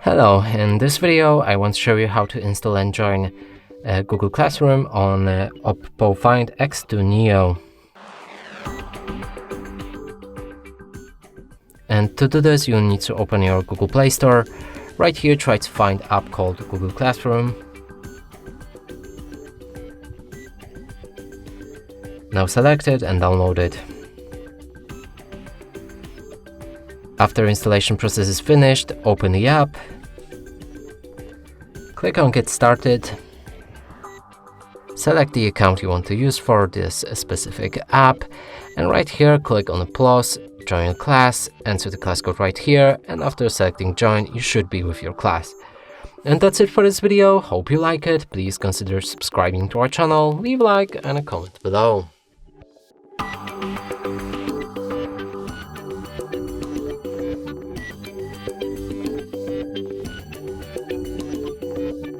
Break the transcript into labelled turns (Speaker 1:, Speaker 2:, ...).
Speaker 1: Hello, in this video I want to show you how to install and join Google Classroom on OPPO Find X2 Neo. And to do this, you need to open your Google Play Store. Right here, try to find an app called Google Classroom. Now select it and download it. After installation process is finished, open the app. Click on Get Started. Select the account you want to use for this specific app. And right here, click on the plus, join a class, enter the class code right here. And after selecting join, you should be with your class. And that's it for this video. Hope you like it. Please consider subscribing to our channel, leave a like and a comment below.